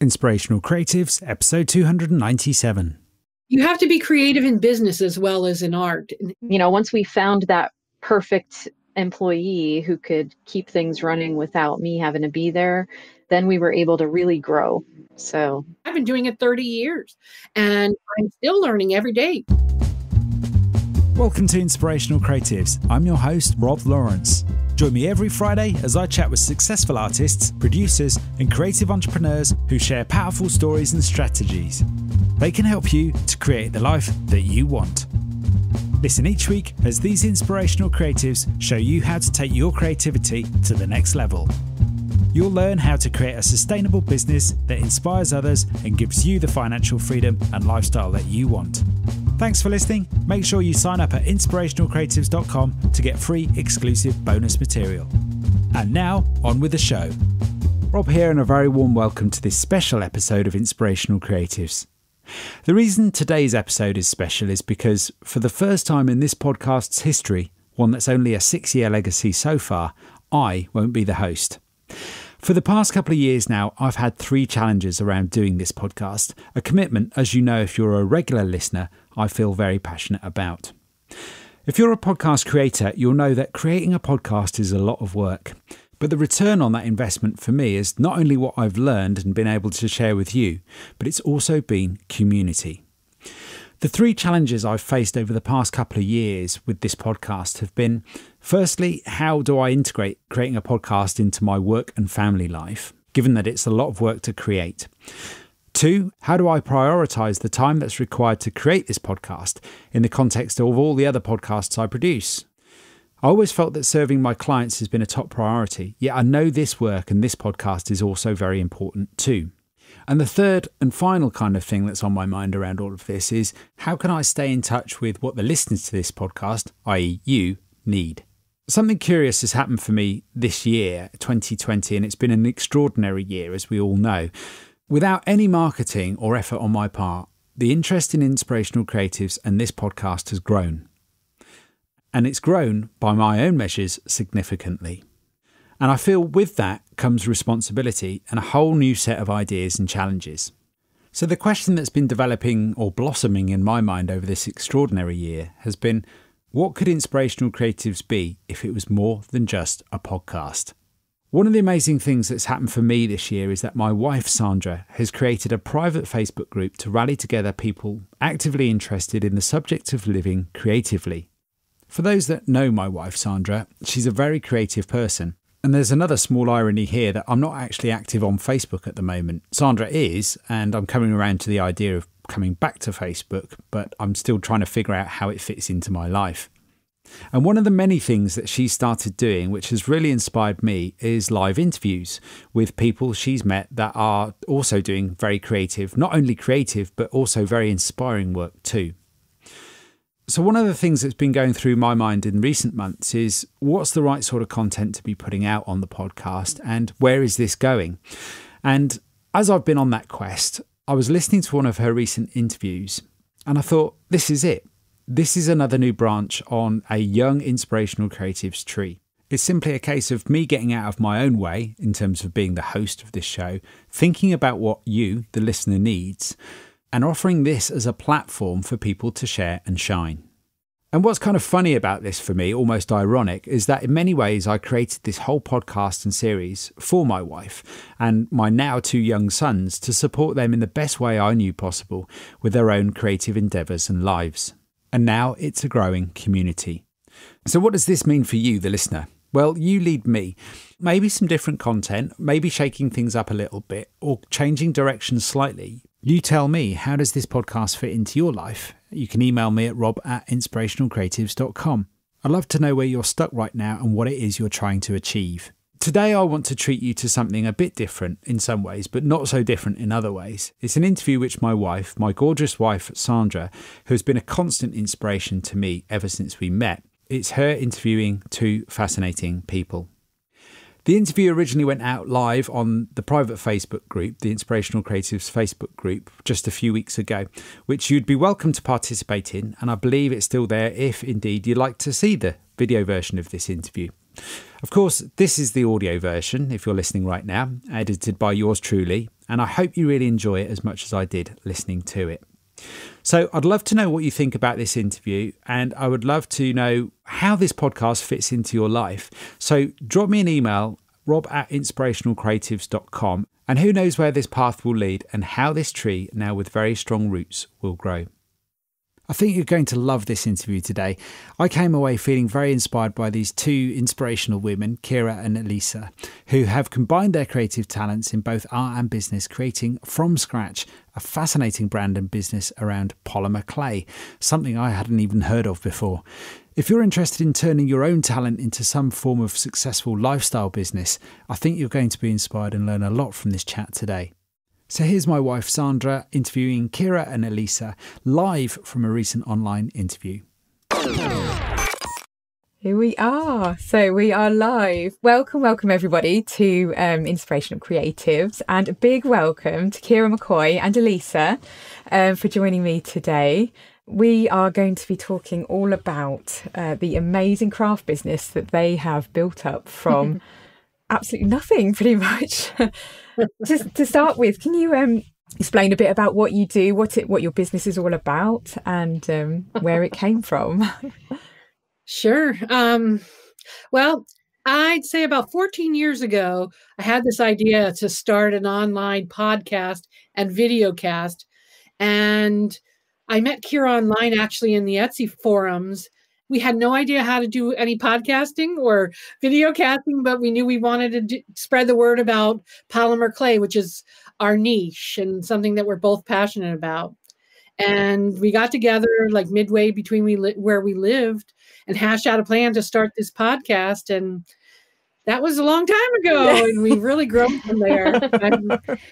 Inspirational Creatives, episode 297. You have to be creative in business as well as in art. Once we found that perfect employee who could keep things running without me having to be there, then we were able to really grow. So I've been doing it 30 years and I'm still learning every day. Welcome to Inspirational Creatives. I'm your host, Rob Lawrence. Join me every Friday as I chat with successful artists, producers, and creative entrepreneurs who share powerful stories and strategies. They can help you to create the life that you want. Listen each week as these inspirational creatives show you how to take your creativity to the next level. You'll learn how to create a sustainable business that inspires others and gives you the financial freedom and lifestyle that you want. Thanks for listening. Make sure you sign up at inspirationalcreatives.com to get free exclusive bonus material. And now, on with the show. Rob here, and a very warm welcome to this special episode of Inspirational Creatives. The reason today's episode is special is because, for the first time in this podcast's history, one that's only a 6-year legacy so far, I won't be the host. For the past couple of years now, I've had 3 challenges around doing this podcast, a commitment, as you know if you're a regular listener, I feel very passionate about. If you're a podcast creator, you'll know that creating a podcast is a lot of work. But the return on that investment for me is not only what I've learned and been able to share with you, but it's also been community. The 3 challenges I've faced over the past couple of years with this podcast have been, firstly, how do I integrate creating a podcast into my work and family life, given that it's a lot of work to create? 2, how do I prioritise the time that's required to create this podcast in the context of all the other podcasts I produce? I always felt that serving my clients has been a top priority, yet I know this work and this podcast is also very important too. And the third and final kind of thing that's on my mind around all of this is, how can I stay in touch with what the listeners to this podcast, i.e. you, need? Something curious has happened for me this year, 2020, and it's been an extraordinary year, as we all know. Without any marketing or effort on my part, the interest in Inspirational Creatives and this podcast has grown. And it's grown, by my own measures, significantly. And I feel with that comes responsibility and a whole new set of ideas and challenges. So the question that's been developing or blossoming in my mind over this extraordinary year has been, what could Inspirational Creatives be if it was more than just a podcast? One of the amazing things that's happened for me this year is that my wife, Sandra, has created a private Facebook group to rally together people actively interested in the subject of living creatively. For those that know my wife, Sandra, she's a very creative person. And there's another small irony here that I'm not actually active on Facebook at the moment. Sandra is, and I'm coming around to the idea of coming back to Facebook, but I'm still trying to figure out how it fits into my life. And one of the many things that she started doing, which has really inspired me, is live interviews with people she's met that are also doing very creative, not only creative, but also very inspiring work too. So one of the things that's been going through my mind in recent months is, what's the right sort of content to be putting out on the podcast, and where is this going? And as I've been on that quest, I was listening to one of her recent interviews and I thought, this is it. This is another new branch on a young Inspirational Creatives tree. It's simply a case of me getting out of my own way in terms of being the host of this show, thinking about what you, the listener, needs, and offering this as a platform for people to share and shine. And what's kind of funny about this for me, almost ironic, is that in many ways I created this whole podcast and series for my wife and my now 2 young sons to support them in the best way I knew possible with their own creative endeavours and lives. And now it's a growing community. So what does this mean for you, the listener? Well, you lead me. Maybe some different content, maybe shaking things up a little bit or changing directions slightly. You tell me, how does this podcast fit into your life? You can email me at rob@inspirationalcreatives.com. I'd love to know where you're stuck right now and what it is you're trying to achieve. Today, I want to treat you to something a bit different in some ways, but not so different in other ways. It's an interview which my wife, my gorgeous wife, Sandra, who has been a constant inspiration to me ever since we met. It's her interviewing 2 fascinating people. The interview originally went out live on the private Facebook group, the Inspirational Creatives Facebook group, just a few weeks ago, which you'd be welcome to participate in, and I believe it's still there if indeed you'd like to see the video version of this interview. Of course, this is the audio version, if you're listening right now, edited by yours truly, and I hope you really enjoy it as much as I did listening to it. So I'd love to know what you think about this interview, and I would love to know how this podcast fits into your life. So drop me an email, rob@inspirationalcreatives.com, and who knows where this path will lead and how this tree, now with very strong roots, will grow. I think you're going to love this interview today. I came away feeling very inspired by these two inspirational women, Kira and Ilysa, who have combined their creative talents in both art and business, creating from scratch a fascinating brand and business around polymer clay, something I hadn't even heard of before. If you're interested in turning your own talent into some form of successful lifestyle business, I think you're going to be inspired and learn a lot from this chat today. So here's my wife Sandra interviewing Kira and Ilysa live from a recent online interview. Here we are. So we are live. Welcome everybody to Inspirational Creatives, and a big welcome to Kira McCoy and Ilysa for joining me today. We are going to be talking all about the amazing craft business that they have built up from absolutely nothing, pretty much. Just to start with, can you explain a bit about what you do, what your business is all about, and where it came from? Sure. Well, I'd say about 14 years ago, I had this idea to start an online podcast and video cast. And I met Kira online actually in the Etsy forums. We had no idea how to do any podcasting or video casting, but we knew we wanted to spread the word about polymer clay, which is our niche and something that we're both passionate about. And we got together like midway between where we lived and hashed out a plan to start this podcast. And that was a long time ago. And we've really grown from there.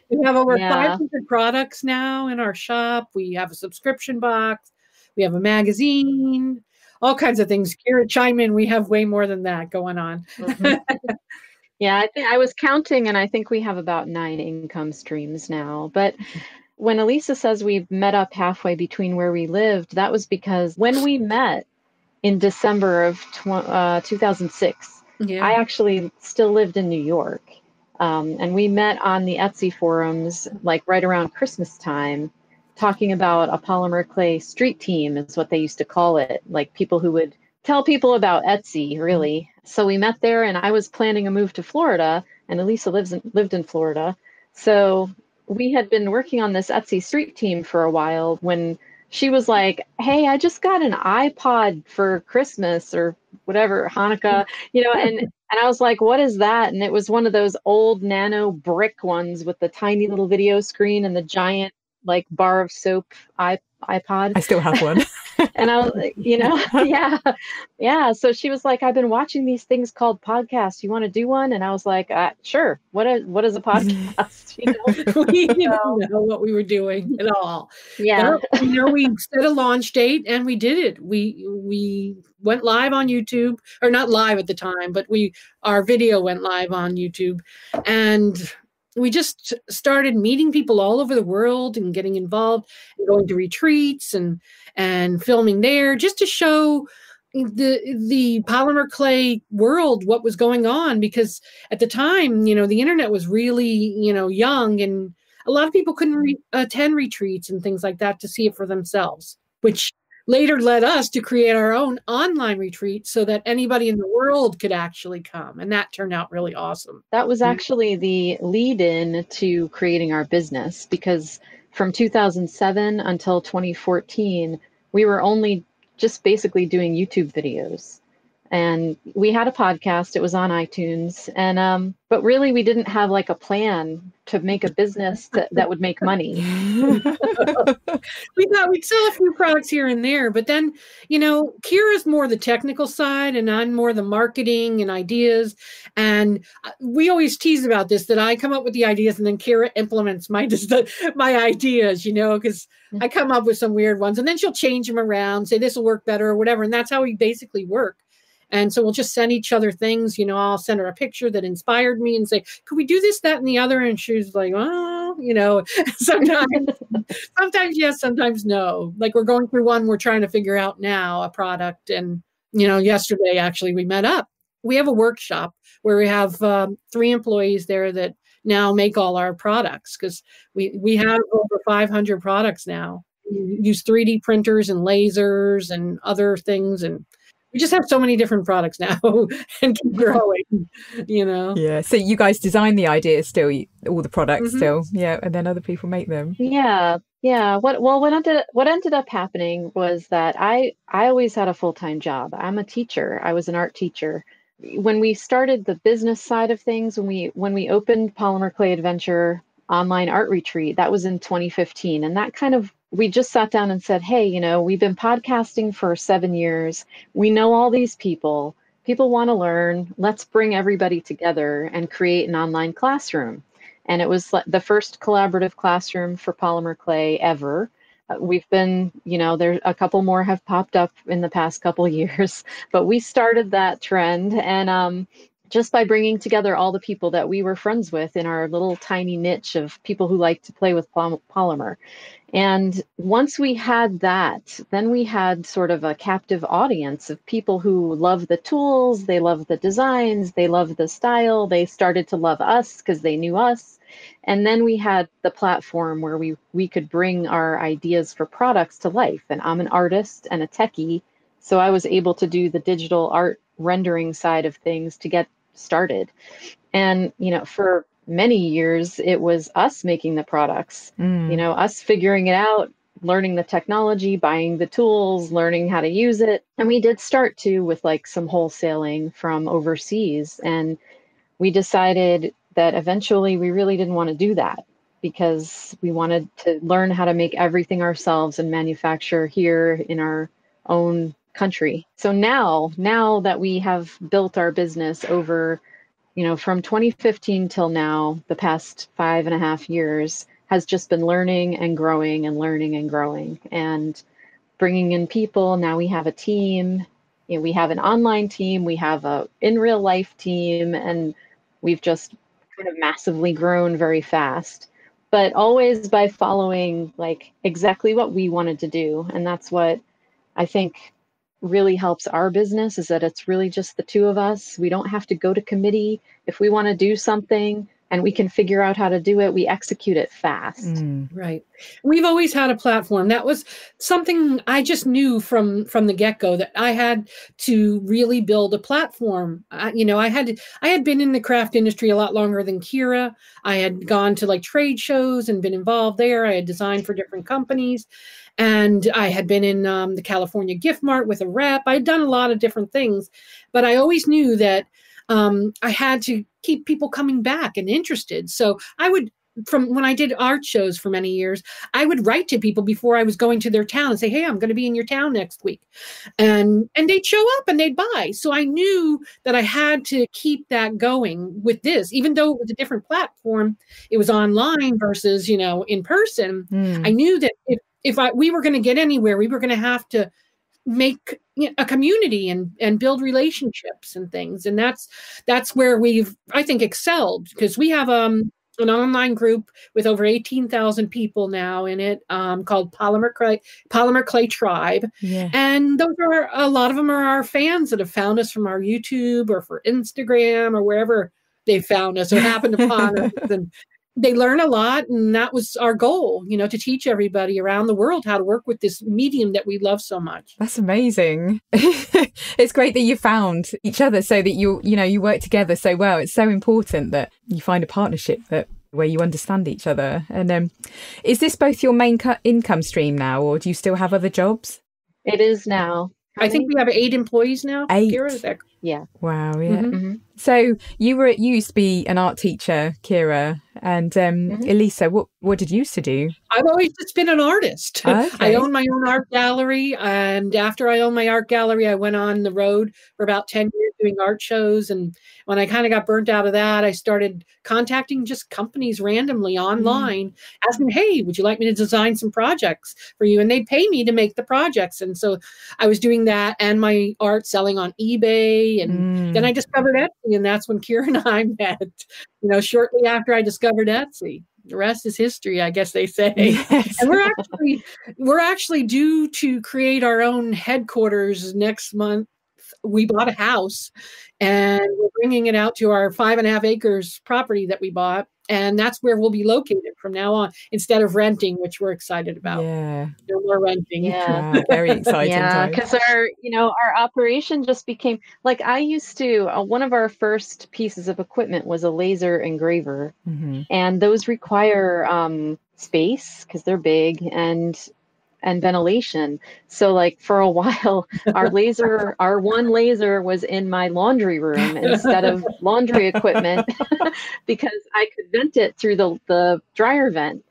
We have over 500 products now in our shop. We have a subscription box. We have a magazine. All kinds of things. Kira, chime in. We have way more than that going on. Yeah, I think I was counting, and I think we have about 9 income streams now. But when Ilysa says we've met up halfway between where we lived, that was because when we met in December of 2006, I actually still lived in New York. And we met on the Etsy forums, like right around Christmas time, talking about a polymer clay street team is what they used to call it, like people who would tell people about Etsy, really. So we met there, and I was planning a move to Florida, and Ilysa lived in Florida. So we had been working on this Etsy street team for a while when she was like, hey, I just got an iPod for Christmas or whatever, Hanukkah, and I was like, what is that? And it was one of those old nano brick ones with the tiny little video screen and the giant like bar of soap iPod. I still have one. And I was like, yeah. So she was like, I've been watching these things called podcasts. You want to do one? And I was like, sure. What is a podcast? We didn't know what we were doing at all. Yeah. But, we set a launch date and we did it. We went live on YouTube, or not live at the time, but our video went live on YouTube, and we just started meeting people all over the world and getting involved and going to retreats and filming there just to show the polymer clay world what was going on, because at the time, the internet was really, young, and a lot of people couldn't attend retreats and things like that to see it for themselves, which later led us to create our own online retreat so that anybody in the world could actually come. And that turned out really awesome. That was actually the lead-in to creating our business, because from 2007 until 2014, we were only just basically doing YouTube videos. And we had a podcast, it was on iTunes, and but really we didn't have like a plan to make a business that would make money. We thought we'd sell a few products here and there, but then, Kira's more the technical side and I'm more the marketing and ideas. And we always tease about this, that I come up with the ideas and then Kira implements my ideas, because I come up with some weird ones and then she'll change them around, say this will work better or whatever. And that's how we basically work. And so we'll just send each other things, I'll send her a picture that inspired me and say, could we do this, that, and the other? And she's like, sometimes yes, sometimes no. Like we're going through one we're trying to figure out now, a product. And, yesterday, actually, we met up we have a workshop where we have 3 employees there that now make all our products, because we have over 500 products now. We use 3D printers and lasers and other things, and we just have so many different products now and keep growing, you know. Yeah. So you guys design the ideas still, all the products still, yeah, and then other people make them. Yeah. What ended up happening was that I always had a full-time job. I'm a teacher. I was an art teacher. When we started the business side of things, when we opened Polymer Clay Adventure online art retreat, that was in 2015, and that kind of, we just sat down and said, hey, you know, we've been podcasting for 7 years. We know all these people. People want to learn. Let's bring everybody together and create an online classroom. And it was the first collaborative classroom for polymer clay ever. We've been, you know, there a couple more have popped up in the past couple of years, but we started that trend. And just by bringing together all the people that we were friends with in our little tiny niche of people who like to play with polymer. And once we had that, then we had sort of a captive audience of people who love the tools, they love the designs, they love the style, they started to love us because they knew us. And then we had the platform where we could bring our ideas for products to life. And I'm an artist and a techie, so I was able to do the digital art rendering side of things to get started. And, you know, for many years, it was us making the products, you know, us figuring it out, learning the technology, buying the tools, learning how to use it. And we did start too with like some wholesaling from overseas. And we decided that eventually we really didn't want to do that because we wanted to learn how to make everything ourselves and manufacture here in our own country. So now that we have built our business over, you know, from 2015 till now, the past 5.5 years has just been learning and growing and learning and growing and bringing in people. Now we have a team, you know, we have an online team, we have a in real life team, and we've just kind of massively grown very fast, but always by following like exactly what we wanted to do. And that's what I think really helps our business, is that it's really just the two of us. We don't have to go to committee. If we want to do something and we can figure out how to do it, we execute it fast. Right. We've always had a platform. That was something I just knew from the get-go, that I had to really build a platform. You know, I had been in the craft industry a lot longer than Kira. I had gone to like trade shows and been involved there. I had designed for different companies. And I had been in the California Gift Mart with a rep. I had done a lot of different things, but I always knew that I had to keep people coming back and interested. So I would, from when I did art shows for many years, I would write to people before I was going to their town and say, hey, I'm going to be in your town next week. And they'd show up and they'd buy. So I knew that I had to keep that going with this, even though it was a different platform. It was online versus, you know, in person. I knew that if we were going to get anywhere, we were going to have to make a community and build relationships and things. And that's where we've, I think, excelled, because we have an online group with over 18,000 people now in it, called Polymer Clay Tribe. Yeah. And those are, a lot of them are our fans that have found us from our YouTube or for Instagram or wherever they found us or happened upon us. And they learn a lot, and that was our goal, you know, to teach everybody around the world how to work with this medium that we love so much. That's amazing. It's great that you found each other so that you work together so well. It's so important that you find a partnership where you understand each other. And is this both your main income stream now, or do you still have other jobs? It is now. I think we have 8 employees now. 8? Kira, is that... Yeah. Wow. Yeah. So you used to be an art teacher, Kira, and Ilysa, what did you used to do? I've always just been an artist. Okay. I own my own art gallery, and after I owned my art gallery, I went on the road for about 10 years doing art shows. And when I kind of got burnt out of that, I started contacting just companies randomly online, asking, hey, would you like me to design some projects for you? And they'd pay me to make the projects. And so I was doing that and my art selling on eBay. And then I discovered Etsy, and that's when Kira and I met, you know, shortly after I discovered Etsy. The rest is history, I guess they say. Yes. And we're actually due to create our own headquarters next month we bought a house and we're bringing it out to our 5.5 acres property that we bought. And that's where we'll be located from now on, instead of renting, which we're excited about. Yeah. No more renting. Yeah. Wow, very exciting. Yeah, time. because our operation just became like I used to, one of our first pieces of equipment was a laser engraver. Mm-hmm. And those require space because they're big and ventilation. So like for a while, our one laser was in my laundry room instead of laundry equipment because I could vent it through the dryer vent.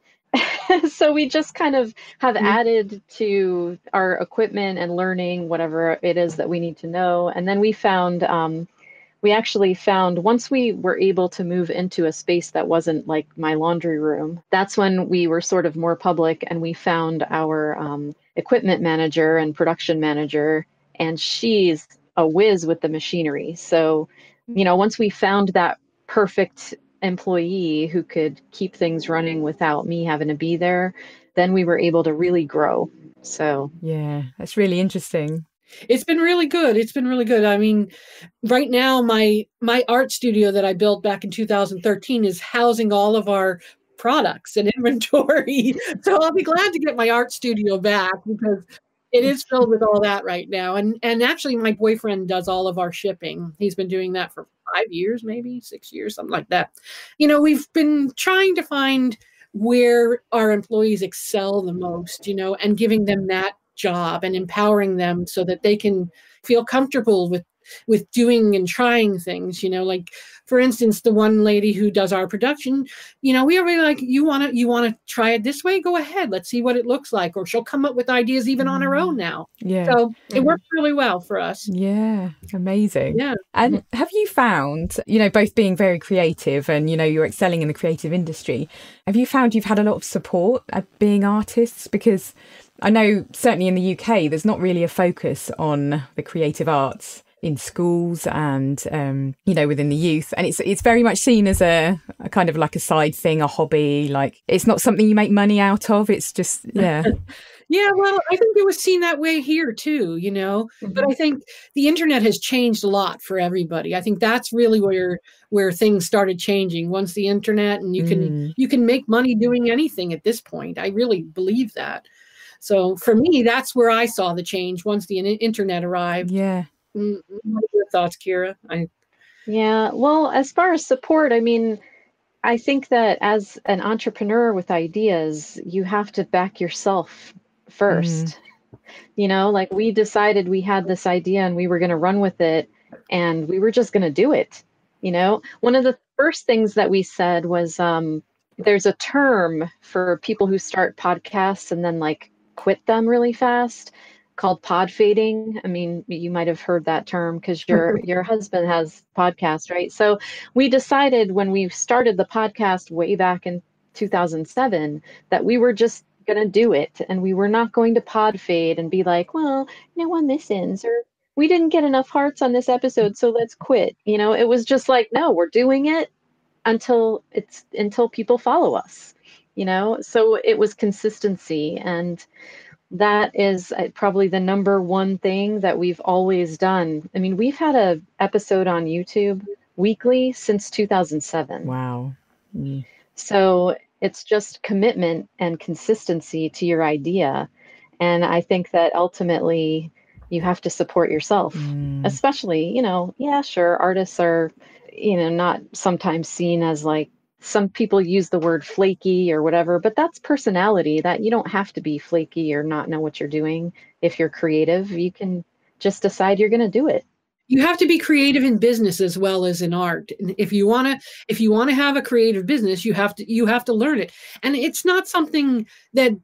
So we just kind of have added to our equipment and learning whatever it is that we need to know. And then we actually found once we were able to move into a space that wasn't like my laundry room, that's when we were sort of more public, and we found our equipment manager and production manager, and she's a whiz with the machinery. So, once we found that perfect employee who could keep things running without me having to be there, then we were able to really grow. So, yeah, that's really interesting. It's been really good. It's been really good. I mean, right now, my art studio that I built back in 2013 is housing all of our products and inventory. So I'll be glad to get my art studio back because it is filled with all that right now. And actually, my boyfriend does all of our shipping. He's been doing that for 5 years, maybe 6 years, something like that. We've been trying to find where our employees excel the most, and giving them that job and empowering them so that they can feel comfortable with doing and trying things, like for instance, the one lady who does our production, we are really like, you want to try it this way, go ahead, let's see what it looks like. Or she'll come up with ideas even on her own now. Yeah. So it works really well for us. Yeah. Amazing. Yeah. And have you found, both being very creative and, you're excelling in the creative industry, have you found you've had a lot of support at being artists? Because I know certainly in the UK, there's not really a focus on the creative arts in schools and, within the youth. And it's very much seen as a kind of like a side thing, a hobby. Like it's not something you make money out of. It's just, yeah. Yeah, well, I think it was seen that way here too, but I think the internet has changed a lot for everybody. I think that's really where things started changing once the internet, and you can make money doing anything at this point. I really believe that. So for me, that's where I saw the change once the internet arrived. Yeah. What are your thoughts, Kira? Yeah, well, as far as support, I mean, I think that as an entrepreneur with ideas, you have to back yourself first. Like we decided we had this idea and we were going to run with it and we were just going to do it. One of the first things that we said was there's a term for people who start podcasts and then like quit them really fast called podfading. I mean, you might have heard that term because your husband has podcasts, right? So we decided when we started the podcast way back in 2007 that we were just going to do it, and we were not going to pod fade and be like, well, no one listens, or we didn't get enough hearts on this episode, so let's quit. It was just like, no, we're doing it until people follow us. So it was consistency, and that is probably the number one thing that we've always done. I mean, we've had an episode on YouTube weekly since 2007. Wow. So it's just commitment and consistency to your idea. And I think that ultimately you have to support yourself, especially, yeah, sure, artists are, not sometimes seen as like, some people use the word flaky or whatever, but that's personality. That you don't have to be flaky or not know what you're doing. If you're creative, you can just decide you're going to do it. You have to be creative in business as well as in art. And if you want to have a creative business, you have to learn it. And it's not something that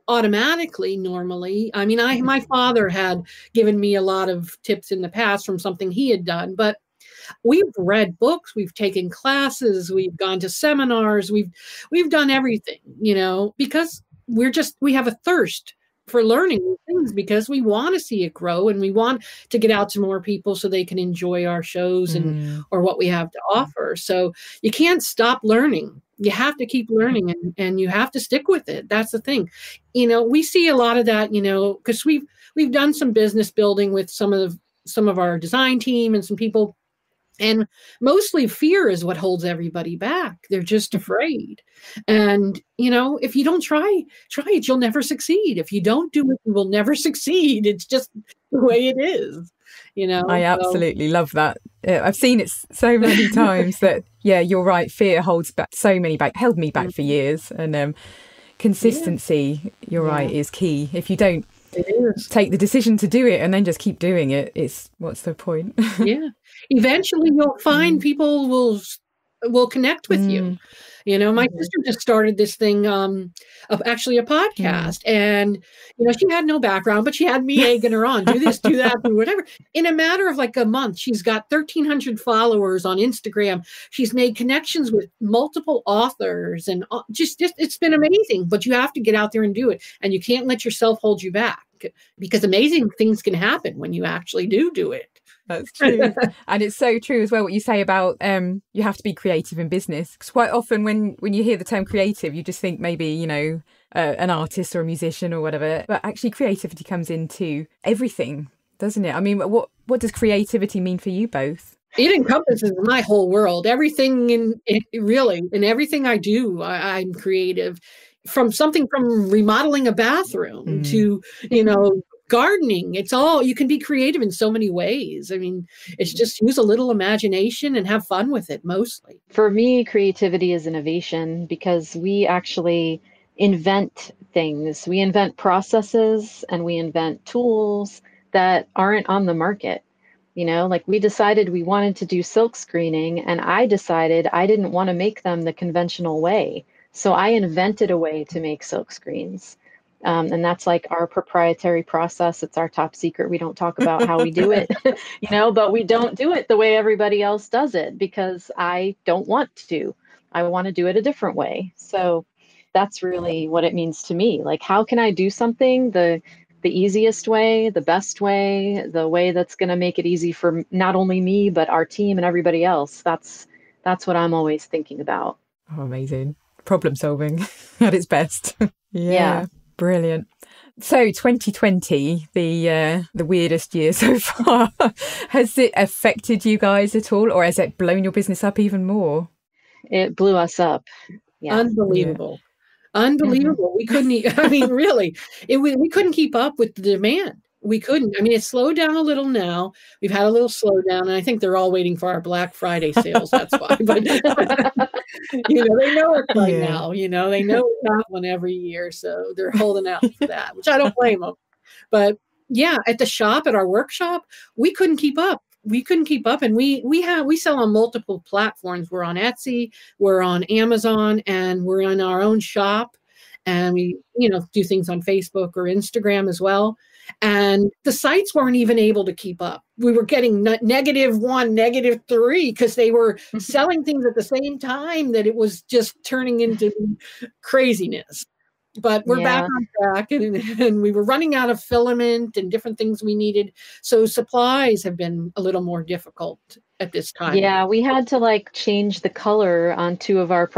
automatically normally. I mean, my father had given me a lot of tips in the past from something he had done, but we've read books, we've taken classes, we've gone to seminars, we've done everything, because we have a thirst for learning new things because we want to see it grow and we want to get out to more people so they can enjoy our shows or what we have to offer. So you can't stop learning. You have to keep learning and you have to stick with it. That's the thing. We see a lot of that, because we've done some business building with some of some of our design team and some people. And mostly fear is what holds everybody back. They're just afraid. And, if you don't try it, you'll never succeed. If you don't do it, you will never succeed. It's just the way it is, I absolutely love that. I've seen it so many times that, yeah, you're right. Fear holds back held me back for years. And consistency, you're right, is key. If you don't take the decision to do it and then just keep doing it, what's the point? Yeah. Eventually you'll find people will connect with you. My sister just started this thing, actually a podcast, and, she had no background, but she had me egging her on, do this, do that, do whatever. In a matter of like a month, she's got 1,300 followers on Instagram. She's made connections with multiple authors, and just it's been amazing, but you have to get out there and do it. And you can't let yourself hold you back, because amazing things can happen when you actually do it. That's true. And it's so true as well what you say about you have to be creative in business. Because quite often when you hear the term creative, you just think maybe, an artist or a musician or whatever. But actually creativity comes into everything, doesn't it? I mean, what does creativity mean for you both? It encompasses my whole world. Everything in everything I do, I'm creative. From remodeling a bathroom to, gardening. It's all, you can be creative in so many ways. I mean, it's just use a little imagination and have fun with it mostly. For me, creativity is innovation, because we actually invent things. We invent processes and we invent tools that aren't on the market. Like we decided we wanted to do silk screening, and I decided I didn't want to make them the conventional way. So I invented a way to make silk screens. And that's like our proprietary process. It's our top secret. We don't talk about how we do it, but we don't do it the way everybody else does it, because I don't want to. I want to do it a different way. So that's really what it means to me. Like, how can I do something the easiest way, the best way, the way that's going to make it easy for not only me, but our team and everybody else? That's what I'm always thinking about. Oh, amazing. Problem solving at its best. Yeah. Brilliant. So 2020, the weirdest year so far, has it affected you guys at all, or has it blown your business up even more? It blew us up. Yeah. Unbelievable. We couldn't, really, we couldn't keep up with the demand. We couldn't. I mean, it's slowed down a little now. We've had a little slowdown, and I think they're all waiting for our Black Friday sales. That's why. But they know it's right now. They know we have one every year, so they're holding out for that, which I don't blame them. But yeah, at our workshop, we couldn't keep up. And we sell on multiple platforms. We're on Etsy, we're on Amazon, and we're on our own shop. And we, do things on Facebook or Instagram as well. And the sites weren't even able to keep up. We were getting -1, -3, because they were selling things at the same time that it was just turning into craziness. But we're back on track, and we were running out of filament and different things we needed. So supplies have been a little more difficult at this time. Yeah, we had to change the color on 2 of our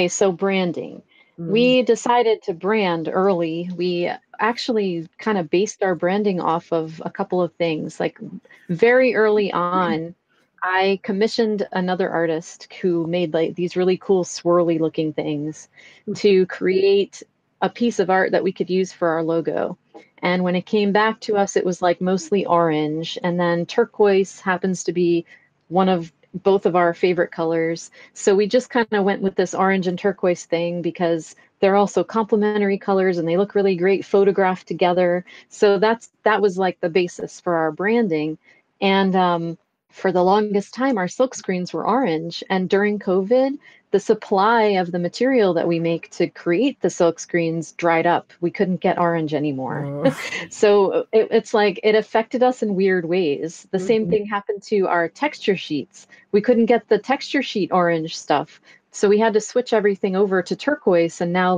so branding. We decided to brand early. We actually kind of based our branding off of a couple of things. Like very early on, I commissioned another artist who made these really cool swirly looking things to create a piece of art that we could use for our logo. And when it came back to us, it was mostly orange, and then turquoise happens to be one of both of our favorite colors. So we just kind of went with this orange and turquoise thing because they're also complementary colors and they look really great photographed together. So that was the basis for our branding. And for the longest time, our silk screens were orange. And during COVID, the supply of the material that we make to create the silk screens dried up. We couldn't get orange anymore. Oh. So it affected us in weird ways. The same thing happened to our texture sheets. We couldn't get the texture sheet orange stuff. So we had to switch everything over to turquoise. And now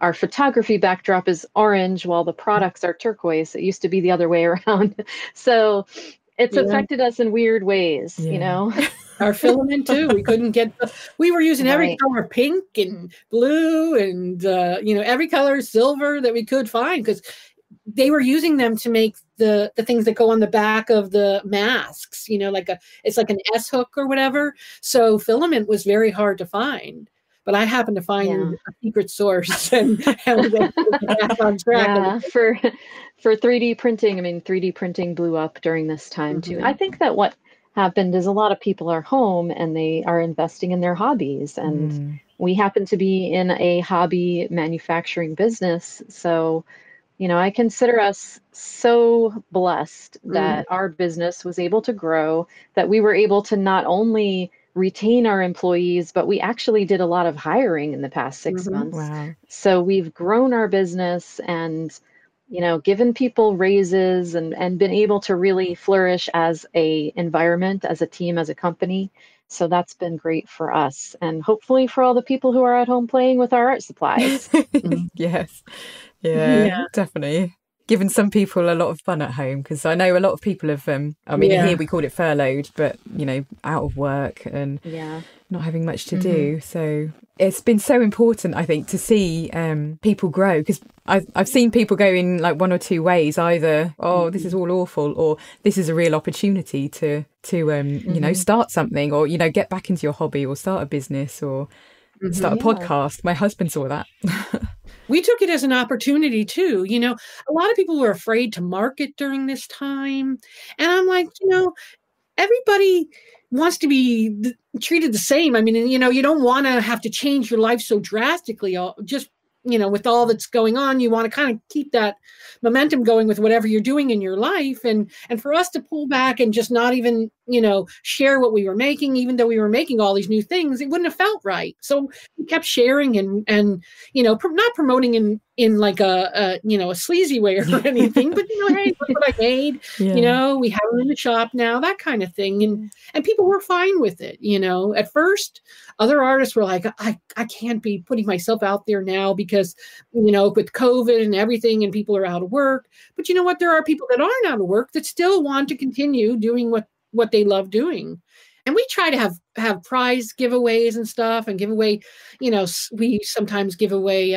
our photography backdrop is orange while the products are turquoise. It used to be the other way around. So it's affected us in weird ways, Our filament too. We were using every color, pink and blue and, every color silver that we could find, because they were using them to make the things that go on the back of the masks, it's like an S hook or whatever. So filament was very hard to find. But I happened to find a secret source and was able to get back on track. Yeah, for 3D printing, 3D printing blew up during this time too. I think that what happened is a lot of people are home and they are investing in their hobbies. And we happen to be in a hobby manufacturing business. So, I consider us so blessed that our business was able to grow, that we were able to not only retain our employees, but we actually did a lot of hiring in the past 6 months. Wow. So we've grown our business and, given people raises and been able to really flourish as a environment, as a team, as a company. So that's been great for us, and hopefully for all the people who are at home playing with our art supplies. Yes. Yeah, definitely. Given some people a lot of fun at home, because I know a lot of people have, here we called it furloughed, but, out of work and not having much to do. So it's been so important, I think, to see people grow, because I've seen people go in like one or two ways, either, this is all awful, or this is a real opportunity to start something, or, get back into your hobby, or start a business, or start a podcast. My husband saw that. We took it as an opportunity too. A lot of people were afraid to market during this time. And I'm like, everybody wants to be treated the same. You don't want to have to change your life so drastically, just, with all that's going on. You want to kind of keep that momentum going with whatever you're doing in your life. And for us to pull back and just not even, share what we were making, even though we were making all these new things, it wouldn't have felt right. So we kept sharing and not promoting in like a sleazy way or anything, but, hey, look what I made, we have them in the shop now, that kind of thing. And people were fine with it. At first, other artists were like, I can't be putting myself out there now because, with COVID and everything and people are out of work. But you know what? There are people that aren't out of work that still want to continue doing what they love doing. And we try to have prize giveaways and stuff and give away, we sometimes give away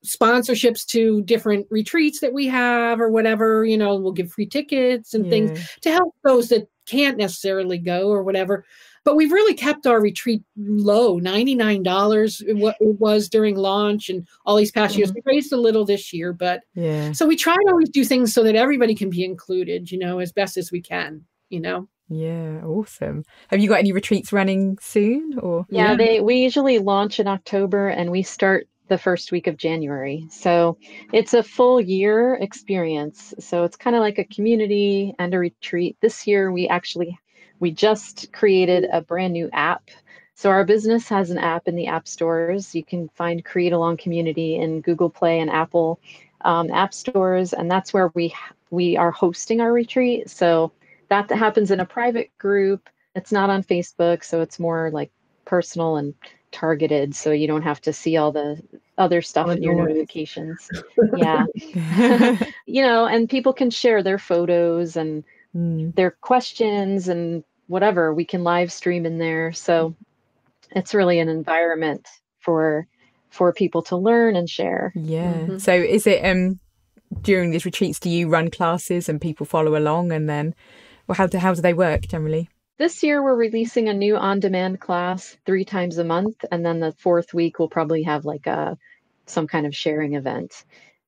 sponsorships to different retreats that we have or whatever, we'll give free tickets and things to help those that can't necessarily go or whatever. But we've really kept our retreat low, $99 it was during launch and all these past years. We raised a little this year, but so we try to always do things so that everybody can be included, as best as we can, Yeah, awesome. Have you got any retreats running soon? Or we usually launch in October and we start the first week of January. So it's a full year experience. So it's kind of like a community and a retreat. This year we just created a brand new app. So our business has an app in the app stores. You can find Create Along Community in Google Play and Apple app stores. And that's where we are hosting our retreat. So that happens in a private group. It's not on Facebook. So it's more like personal and targeted. So you don't have to see all the other stuff in your notifications. And people can share their photos and their questions and whatever. We can live stream in there. So it's really an environment for people to learn and share. Yeah. So is it during these retreats, do you run classes and people follow along, and then how do they work generally? This year we're releasing a new on-demand class 3 times a month, and then the 4th week we'll probably have like some kind of sharing event.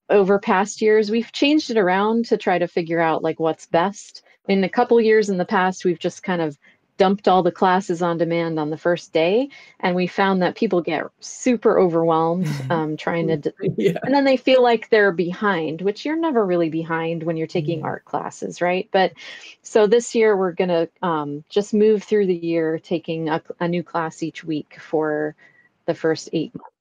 Over past years, we've changed it around to try to figure out like what's best. In a couple years in the past, we've just kind of dumped all the classes on demand on the first day, and we found that people get super overwhelmed trying to and then they feel like they're behind, which you're never really behind when you're taking art classes, right? But so this year we're going to just move through the year taking a new class each week for the first 8 months.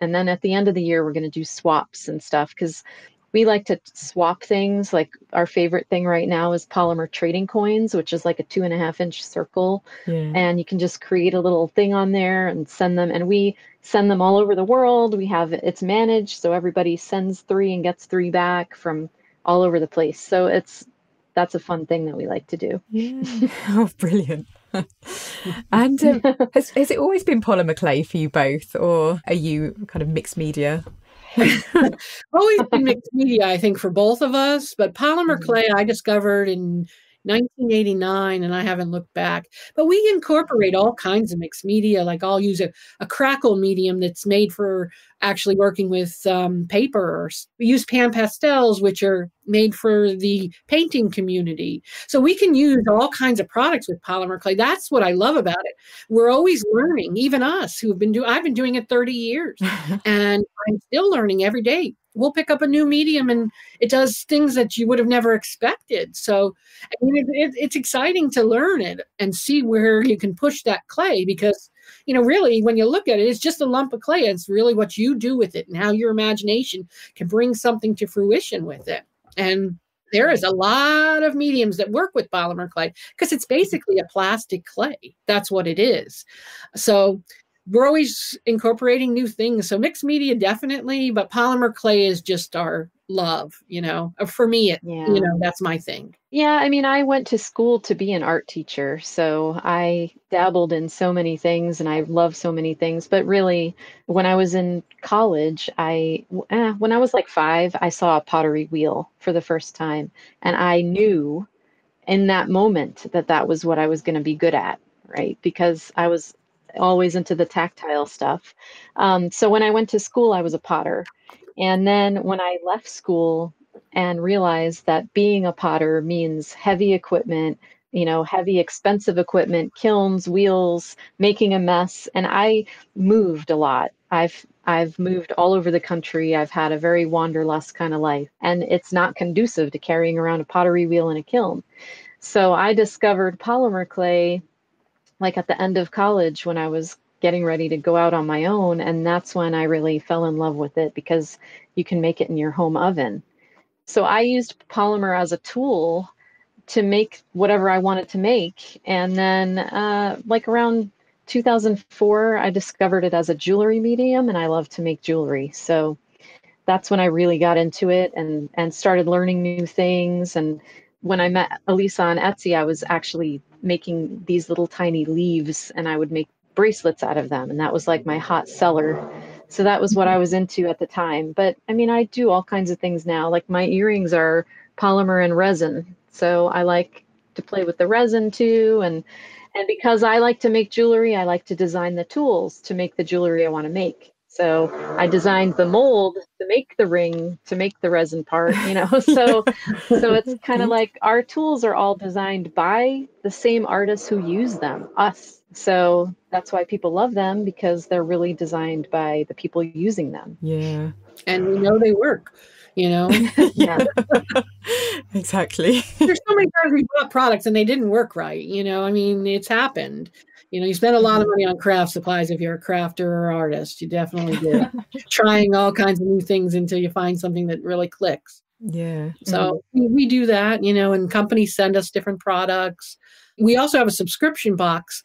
And then at the end of the year, we're going to do swaps and stuff, because we like to swap things. Like our favorite thing right now is polymer trading coins, which is like a 2.5-inch circle. And you can just create a little thing on there and send them. And we send them all over the world. It's managed. So everybody sends 3 and gets 3 back from all over the place. So that's a fun thing that we like to do. Oh, brilliant. And has it always been polymer clay for you both, or are you kind of mixed media? Always been mixed media, I think, for both of us. But polymer clay I discovered in 1989, and I haven't looked back. But we incorporate all kinds of mixed media. Like I'll use a crackle medium that's made for actually working with paper. We use pan pastels, which are made for the painting community. So we can use all kinds of products with polymer clay. That's what I love about it. We're always learning, even us who've been I've been doing it 30 years and I'm still learning every day. We'll pick up a new medium and it does things that you would have never expected. So I mean, it's exciting to learn it and see where you can push that clay because, you know, really, when you look at it, it's just a lump of clay. It's really what you do with it and how your imagination can bring something to fruition with it. And there is a lot of mediums that work with polymer clay because it's basically a plastic clay. That's what it is. So we're always incorporating new things. So mixed media, definitely, but polymer clay is just our love, you know. For me, you know, that's my thing. Yeah, I mean, I went to school to be an art teacher, so I dabbled in so many things and I love so many things. But really, when I was in college, when I was like 5, I saw a pottery wheel for the first time. And I knew in that moment that was what I was going to be good at, right? Because I was always into the tactile stuff. So when I went to school, I was a potter. And then when I left school and realized that being a potter means heavy equipment, you know, heavy, expensive equipment, kilns, wheels, making a mess. And I moved a lot. I've moved all over the country. I've had a very wanderlust kind of life, and it's not conducive to carrying around a pottery wheel and a kiln. So I discovered polymer clay like at the end of college when I was getting ready to go out on my own. And that's when I really fell in love with it because you can make it in your home oven. So I used polymer as a tool to make whatever I wanted to make. And then like around 2004, I discovered it as a jewelry medium, and I love to make jewelry. So that's when I really got into it and started learning new things. And when I met Ilysa on Etsy, I was actually making these little tiny leaves, and I would make bracelets out of them. And that was like my hot seller. So that was what I was into at the time. But I mean, I do all kinds of things now. Like my earrings are polymer and resin. So I like to play with the resin too. And because I like to make jewelry, I like to design the tools to make the jewelry I want to make. So I designed the mold to make the ring, to make the resin part, you know, so it's kind of like our tools are all designed by the same artists who use them, us. So that's why people love them, because they're really designed by the people using them. Yeah. And we know they work, you know? Yeah. Exactly. There's so many times we bought products and they didn't work right, you know? I mean, it's happened. You know, you spend a lot of money on craft supplies if you're a crafter or artist. You definitely do. Trying all kinds of new things until you find something that really clicks. Yeah. So we do that, you know, and companies send us different products. We also have a subscription box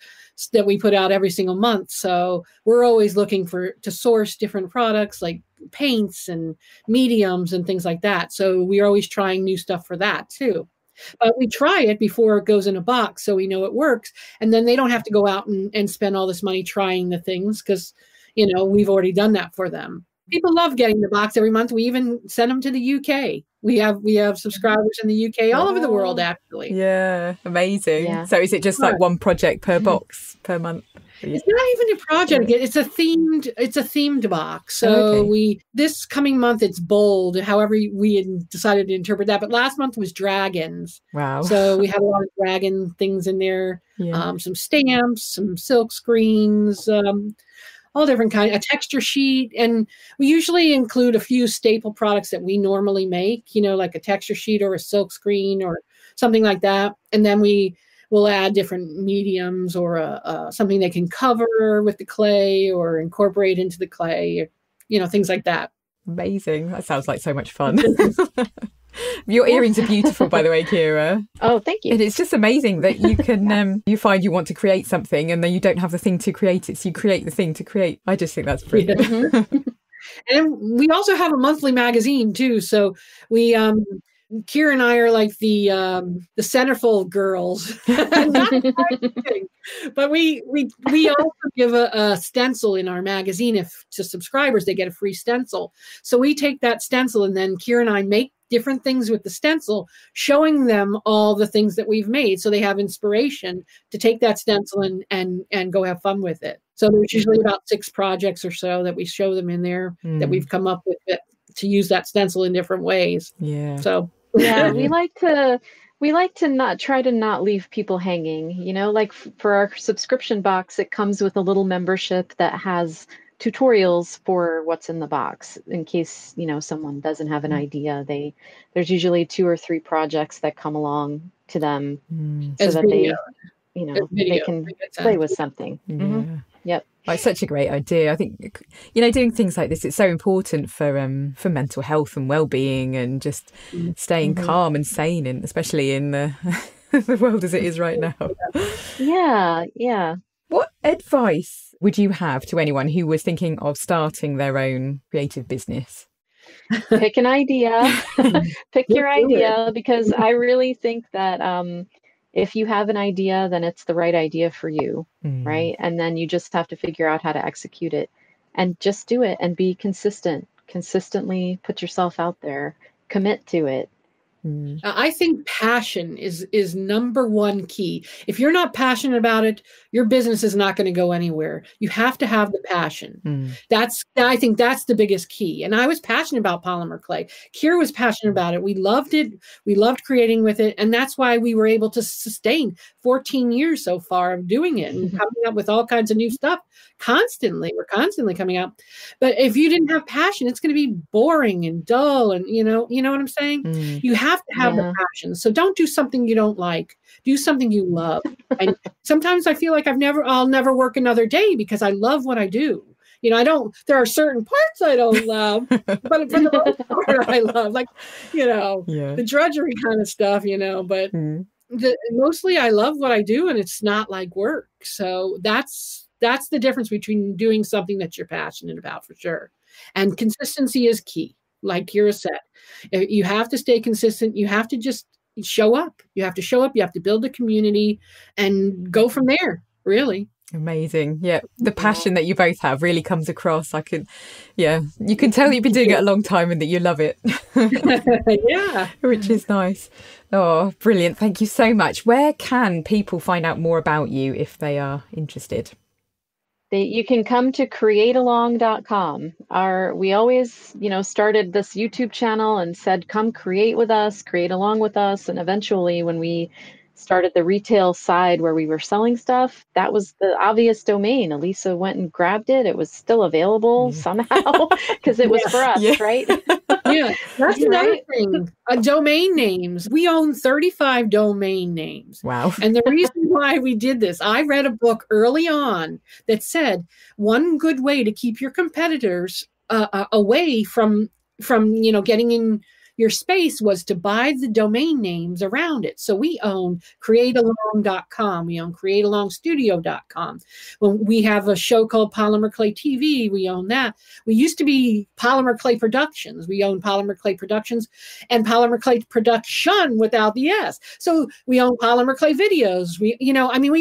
that we put out every single month. So we're always looking to source different products like paints and mediums and things like that. So we're always trying new stuff for that too. But we try it before it goes in a box so we know it works. And then they don't have to go out and spend all this money trying the things because, you know, we've already done that for them. People love getting the box every month. We even send them to the UK. We have subscribers in the UK, all over the world, actually. Yeah, amazing. Yeah. So is it just like one project per box per month? It's not even a project. It's a themed box. So this coming month it's bold. However, we had decided to interpret that. But last month was dragons. Wow. So we had a lot of dragon things in there. Yeah. Some stamps, some silk screens, all different kinds, a texture sheet. And we usually include a few staple products that we normally make, you know, like a texture sheet or a silk screen or something like that. And then we'll add different mediums or something they can cover with the clay or incorporate into the clay, you know, things like that. Amazing. That sounds like so much fun. Your earrings are beautiful, by the way, Kira. Oh, thank you. And it's just amazing that you can, you find you want to create something and then you don't have the thing to create it. So you create the thing to create. I just think that's brilliant. Yeah. And we also have a monthly magazine too. So we Kira and I are like the centerfold girls. But we also give a stencil in our magazine. If to subscribers, they get a free stencil. So we take that stencil, and then Kira and I make different things with the stencil, showing them all the things that we've made, so they have inspiration to take that stencil and go have fun with it. So there's usually about 6 projects or so that we show them in there that we've come up with to use that stencil in different ways. Yeah. So yeah, we like to not try to not leave people hanging, you know, like for our subscription box, it comes with a little membership that has tutorials for what's in the box in case, you know, someone doesn't have an idea. There's usually 2 or 3 projects that come along to them so that they, you know, they can play with something. Yeah. Yep. Oh, it's such a great idea. I think, you know, doing things like this, it's so important for mental health and well-being, and just staying calm and sane, and especially in the world as it is right now. Yeah, yeah. What advice would you have to anyone who was thinking of starting their own creative business? Pick an idea. Pick your idea, because I really think that if you have an idea, then it's the right idea for you, right? And then you just have to figure out how to execute it, and just do it and be consistent. Consistently put yourself out there, commit to it. I think passion is number one key. If you're not passionate about it, your business is not going to go anywhere. You have to have the passion. I think that's the biggest key. And I was passionate about polymer clay. Kira was passionate about it. We loved it. We loved creating with it. And that's why we were able to sustain 14 years so far of doing it and coming up with all kinds of new stuff constantly. We're constantly coming up. But if you didn't have passion, it's going to be boring and dull. And you know what I'm saying? You have to have the passion. So don't do something you don't like. Do something you love. And sometimes I feel like I'll never work another day because I love what I do. You know, there are certain parts I don't love, but for the most part I love, like, you know, the drudgery kind of stuff, you know, but mostly I love what I do, and it's not like work. So that's the difference between doing something that you're passionate about, for sure. And consistency is key. Like Kira said, you have to stay consistent. You have to just show up. You have to show up. You have to build a community and go from there, really. Amazing. Yeah. The passion that you both have really comes across. You can tell you've been doing it a long time and that you love it. Yeah. Which is nice. Oh, brilliant. Thank you so much. Where can people find out more about you if they are interested? You can come to createalong.com. We always, started this YouTube channel and said, come create with us, create along with us. And eventually when we started the retail side where we were selling stuff, that was the obvious domain. Ilysa went and grabbed it. It was still available somehow because it was for us, right? Yeah, that's another thing. Domain names. We own 35 domain names. Wow. And the reason why we did this, I read a book early on that said one good way to keep your competitors away from getting in your space was to buy the domain names around it. So we own createalong.com. We own createalongstudio.com. When we have a show called Polymer Clay TV, we own that. We used to be Polymer Clay Productions. We own Polymer Clay Productions and Polymer Clay Production without the S. So we own Polymer Clay Videos. We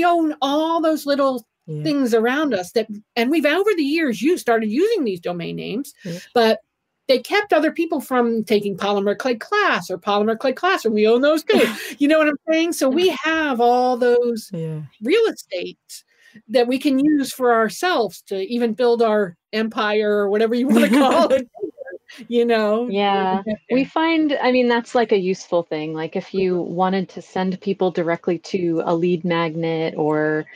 own all those little things around us and we've over the years started using these domain names, but they kept other people from taking Polymer Clay Class or Polymer Clay Classroom. We own those too. You know what I'm saying? So we have all those real estate that we can use for ourselves to even build our empire or whatever you want to call it. Yeah. We find, that's like a useful thing. Like if you wanted to send people directly to a lead magnet or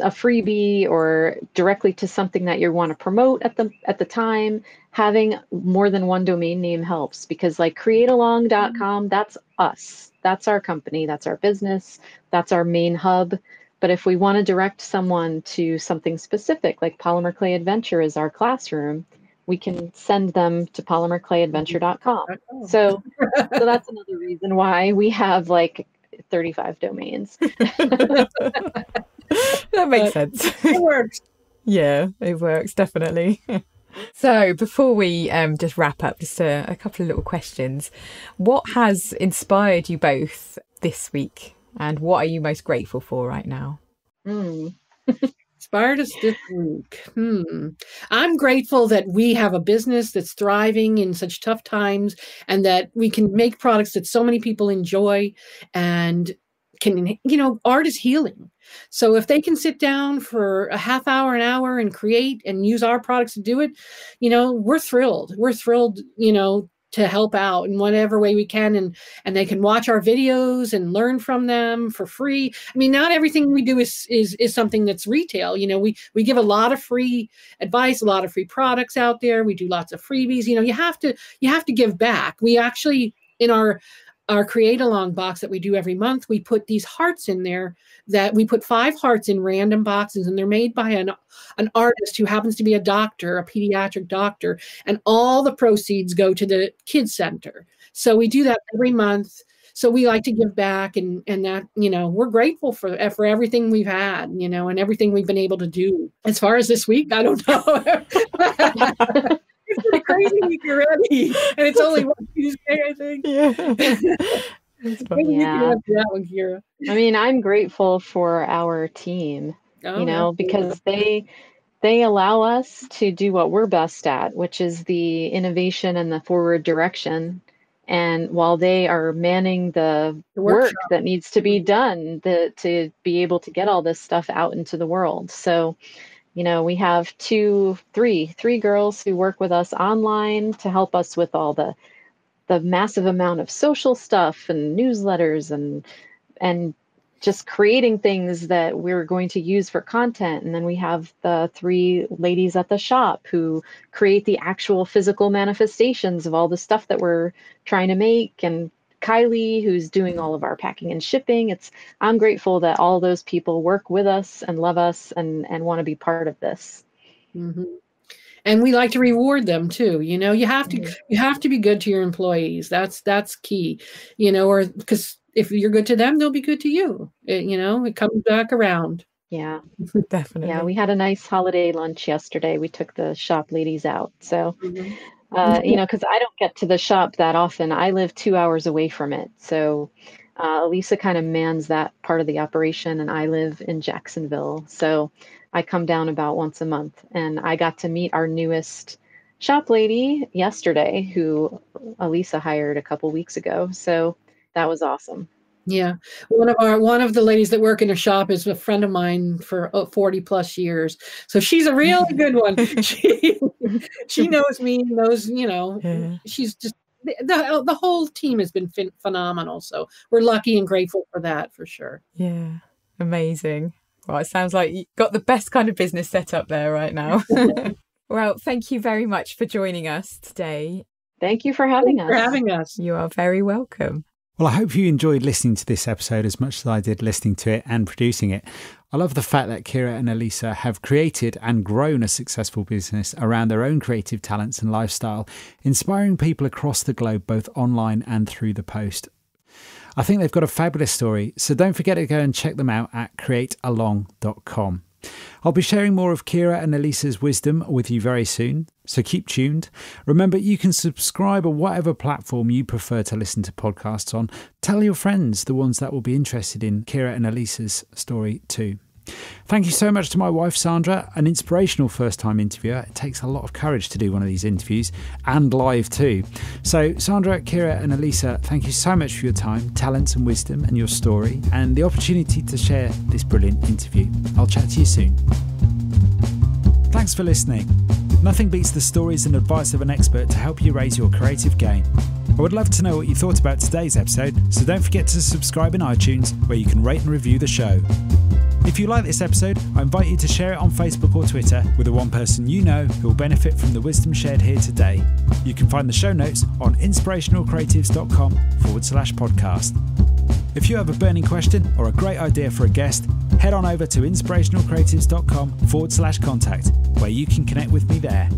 a freebie or directly to something that you want to promote at the time, having more than one domain name helps, because like createalong.com, that's us. That's our company. That's our business. That's our main hub. But if we want to direct someone to something specific, like Polymer Clay Adventure is our classroom, we can send them to polymerclayadventure.com. So that's another reason why we have like 35 domains. That makes sense. It works. Yeah, it works, definitely. So before we just wrap up, just a couple of little questions. What has inspired you both this week, and what are you most grateful for right now? Inspired us this week. I'm grateful that we have a business that's thriving in such tough times, and that we can make products that so many people enjoy, and can, art is healing. So if they can sit down for a half hour, an hour, and create and use our products to do it, we're thrilled. We're thrilled, to help out in whatever way we can, and they can watch our videos and learn from them for free. I mean, not everything we do is something that's retail. We give a lot of free advice, a lot of free products out there. We do lots of freebies. You have to give back. We actually, in our create along box that we do every month, we put these hearts in there, that we put 5 hearts in random boxes, and they're made by an artist who happens to be a doctor, a pediatric doctor, and all the proceeds go to the kids center. So we do that every month. So we like to give back, and that, we're grateful for everything we've had, and everything we've been able to do. As far as this week, I don't know. It's been a crazy week already, and it's only Tuesday, I think. Yeah. Maybe you can answer that one, Kira. I mean, I'm grateful for our team, because they allow us to do what we're best at, which is the innovation and the forward direction. And while they are manning the work that needs to be done to be able to get all this stuff out into the world. So, we have three girls who work with us online to help us with all the massive amount of social stuff and newsletters and just creating things that we're going to use for content. And then we have the 3 ladies at the shop who create the actual physical manifestations of all the stuff that we're trying to make, and Kylie, who's doing all of our packing and shipping. I'm grateful that all those people work with us and love us and want to be part of this. Mm-hmm. And we like to reward them too. You have to be good to your employees. That's key, or because if you're good to them, they'll be good to you. It comes back around. Yeah, definitely. Yeah, we had a nice holiday lunch yesterday. We took the shop ladies out. So, because I don't get to the shop that often. I live 2 hours away from it. So Ilysa kind of mans that part of the operation, and I live in Jacksonville. So I come down about once a month, and I got to meet our newest shop lady yesterday, who Ilysa hired a couple weeks ago. So that was awesome. Yeah. One of the ladies that work in her shop is a friend of mine for 40 plus years. So she's a really good one. She knows me, she's just, the whole team has been phenomenal. So we're lucky and grateful for that, for sure. Yeah. Amazing. Well, it sounds like you've got the best kind of business set up there right now. Well, thank you very much for joining us today. Thank you for having us. For having us. You are very welcome. Well, I hope you enjoyed listening to this episode as much as I did listening to it and producing it. I love the fact that Kira and Ilysa have created and grown a successful business around their own creative talents and lifestyle, inspiring people across the globe, both online and through the post. I think they've got a fabulous story, so don't forget to go and check them out at createalong.com. I'll be sharing more of Kira and Ilysa's wisdom with you very soon, so keep tuned. Remember, you can subscribe on whatever platform you prefer to listen to podcasts on. Tell your friends, the ones that will be interested in Kira and Ilysa's story too. Thank you so much to my wife Sandra, an inspirational first-time interviewer. It takes a lot of courage to do one of these interviews, and live too. So Sandra, Kira and Ilysa, thank you so much for your time, talents and wisdom, and your story, and the opportunity to share this brilliant interview. I'll chat to you soon. Thanks for listening. Nothing beats the stories and advice of an expert to help you raise your creative game. I would love to know what you thought about today's episode, so don't forget to subscribe in iTunes, where you can rate and review the show. If you like this episode, I invite you to share it on Facebook or Twitter with the one person you know who will benefit from the wisdom shared here today. You can find the show notes on inspirationalcreatives.com/podcast. If you have a burning question or a great idea for a guest, head on over to inspirationalcreatives.com/contact, where you can connect with me there.